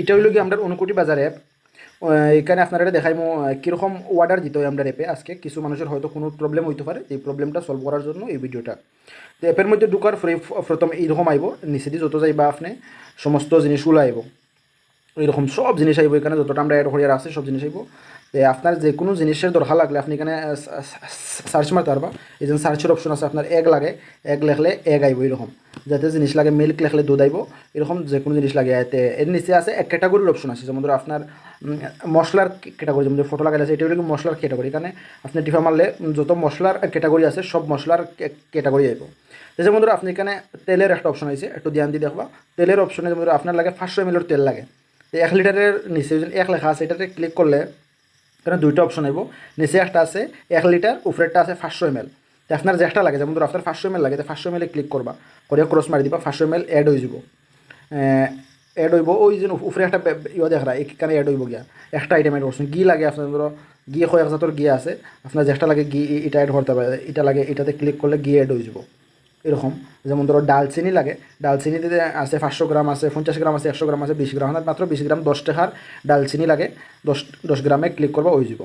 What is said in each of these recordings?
এটা হইল কি আমরা অনুকুটি বাজার অ্যাপ। এখানে আপনারা এটা দেখাইমো কীরকম অর্ডার দিতে হয় আমরা অ্যাপে। আজকে কিছু মানুষের হয়তো কোনো প্রবলেম হইতে পারে, এই প্রবলেমটা সলভ করার জন্য এই ভিডিওটা। তো অ্যাপের মধ্যে ঢুকার প্রথম এইরকম আইব, নিচে দিয়ে যত যাইবা আপনি সমস্ত জিনিসগুলো আইব, এরকম সব জিনিস আইব। এখানে যতটা আমরা অ্যাড করিয়ার আছে সব জিনিস আইব। তো আপনার যে কোনো জিনিসের দরকার লাগলে আপনি এখানে সার্চ মারতে পারবা। এই যে সার্চের অপশন আছে, আপনার এগ লাগে, এগ লেখলে এগ আইব এরকম। যাতে জিনিস লাগে মিল্ক লেখলে দুধ আইব, এরকম যে কোনো জিনিস লাগে। এতে এর নিচে আছে এক ক্যাটাগরির অপশন আছে, যেমন ধরো আপনার মশলার ক্যাটাগরি, যেমন ধরো ফটো লাগাই আছে, এটা হলো কি মশলার ক্যাটাগরি। এখানে আপনি টিফা মারলে যত মশলার ক্যাটাগরি আছে সব মশলার ক্যাটাগরি আইব। যেমন ধরো আপনি এখানে তেলের একটা অপশন আছে, একটু ধ্যান দিয়ে দেখবা। তেলের অপশনে যেমন ধরো আপনার লাগে 500 ml তেল লাগে। তো 1 লিটারের নিচে যদি 1 লেখা আছে, এটাতে ক্লিক করলে এখানে দুইটা অপশন আইব। নিচে একটা আছে 1 লিটার, উপরেরটা আছে 500 ml। তো আপনার যেটা লাগে, যেমন ধরো আপনার 500 ml লাগে, তো 500 ml ক্লিক করবা, করে ক্রস মারি দিবা, 500 ml অ্যাড হয়ে যাব। অ্যাড হইব ওই যে উপরে একটা ইয়ে দেখা এখানে অ্যাড হইব গিয়া একটা আইটেম অ্যাড করছেন। ঘি লাগে আপনার, ধরো ঘি কয়েক জাতর ঘি আছে, আপনার যেটা লাগে ঘি এটা অ্যাড করতে পারে, এটা লাগে, এটাতে ক্লিক করলে ঘি অ্যাড হয়ে যাব এরকম। যেমন ধরো ডালচিনি লাগে, ডালচিনিতে আছে 500 গ্রাম আছে, 50 গ্রাম আছে, 100 গ্রাম আছে, 20 গ্রাম, মাত্র 20 গ্রাম 10 টাকার ডালচিনি লাগে, 10 গ্রামে ক্লিক করবা হয়ে যাব।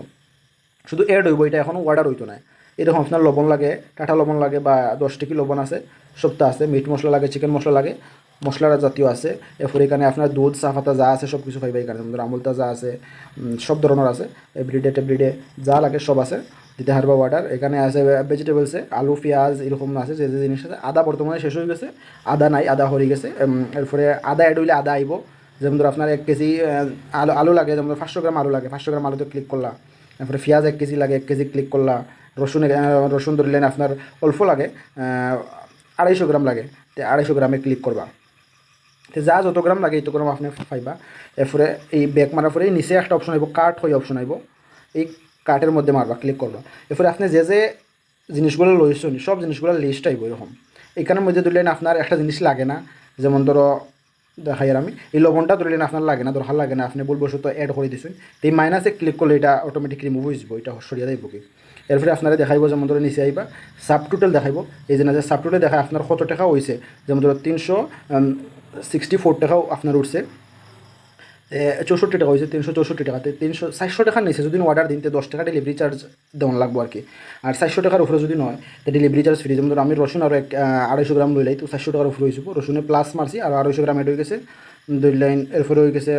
শুধু অ্যাড হইব, এটা এখনও অর্ডার হইতো না। এরকম আপনার লবণ লাগে, টাটা লবণ লাগে বা 10 টিকি লবণ আছে, সবটা আছে। মিট মশলা লাগে, চিকেন মশলা লাগে, মশলার জাতীয় আছে। এরপরে এখানে আপনার দুধ চা পাতা যা আছে সব কিছু পাইবা এখানে। যেমন আমুল তাজা আছে, সব ধরনের আছে, এভরিডে টেভরিডে যা লাগে সব আছে, দিতে হারবা অর্ডার। এখানে আছে ভেজিটেবলসে আলু পেঁয়াজ এরকম আছে, যে যে জিনিস আছে। আদা বর্তমানে শেষ হয়ে গেছে, আদা নাই, আদা হয়ে গেছে। এরপরে আদা অ্যাড হইলে আদা আইব। যেমন ধরো আপনার 1 কেজি আলু লাগে, যেমন 500 গ্রাম আলু লাগে, 500 গ্রাম আলুতে ক্লিক করলা। তারপরে পেঁয়াজ 1 কেজি লাগে, 1 কেজি ক্লিক করলা। রসুন ধরলেন আপনার অল্প লাগে, 250 গ্রাম লাগে, তো 250 গ্রামে ক্লিক করবা। তো যা যত গ্রাম লাগে এত গ্রাম আপনি পাইবা। এরপরে এই ব্যাক মারার পরে নিচে একটা অপশন আইব, কার্ট হয়ে অপশন আইব, এই কার্টের মধ্যে মারবা, ক্লিক করবা। এরপরে আপনি যে যে জিনিসগুলো লইছেন সব জিনিসগুলো লিস্ট আইব এরকম। এখানের মধ্যে ধরলেন আপনার একটা জিনিস লাগে না, যেমন ধরো দেখাই আর আমি, এই লবণটা ধরলেন আপনার লাগে না, দরকার লাগে না, আপনি বলবশত অ্যাড করে দিচ্ছেন। তো এই মাইনাসে ক্লিক করলে এটা অটোমেটিক রিমুভ হয়ে যাব, এটা সরিয়ে দেবো কি। এরপরে আপনারা দেখাইব, যেমন ধরো নিচে আইবা সাব টোটাল দেখাইব। এই যে না যে সাব টোটাল দেখায় আপনার কত টাকা হয়েছে, যেমন ধরো 364 টাকাও আপনার উঠছে, 64 টাকা হয়েছে, 364 টাকাতে 400 টাকার নিচে যদি অর্ডার দিন, তো 10 টাকা ডেলিভারি চার্জ দেওয়ান লাগবো আর কি। আর 400 টাকার উপরে যদি নয়, তো ডেলিভারি চার্জ ফ্রি। যেমন ধরো আমি রসুন আরও 250 গ্রাম লইলাই, তো 400 টাকার উপরে হয়েছিল। রসুনে প্লাস মারছি আর 250 গ্রাম এড হয়ে গেছে, 2 লাইন। এরপরে হয়ে গেছে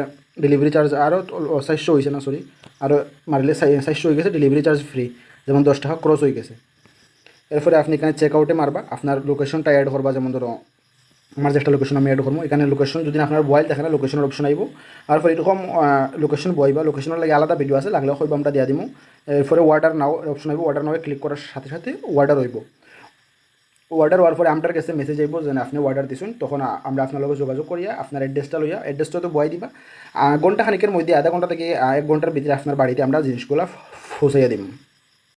ডেলিভারি চার্জ আরও 400 হয়েছে না, সরি, আরও মারলে 400 হয়ে গেছে, ডেলিভারি চার্জ ফ্রি, যেমন 10 টাকা ক্রস হয়ে গেছে। এরপরে আপনি এখানে চেক আউটে মারবা, আপনার লোকেশনটা অ্যাড করবা। যেমন ধরো আমার যে একটা লোকেশন আমি অ্যাড করবো, এখানে লোকেশন যদি আপনার মোবাইল দেখে না, লোকেশনের অপশন আইব। আর পরে এরকম লোকেশন বইবা, লোকেশনের লাগে আলাদা ভিডিও আছে, লাগলে হইব আমরা দিয়া দিমু। এরপরে অর্ডার নাও অপশন আইব, অর্ডার নাও ক্লিক করার সাথে সাথে অর্ডার হইব। অর্ডার হওয়ার পরে আমার কাছে মেসেজ আইব যে আপনি অর্ডার দিচ্ছেন, তখন আমরা আপনার লগে যোগাযোগ করিয়া আপনার অ্যাড্রেসটা লইয়া, অ্যাড্রেসটা তো বই দিবা। ঘন্টা খানিকের মধ্যে, আধা ঘন্টা থেকে 1 ঘন্টার ভিতরে আপনার বাড়িতে আমরা জিনিসগুলো পৌঁছাইয়া দিব।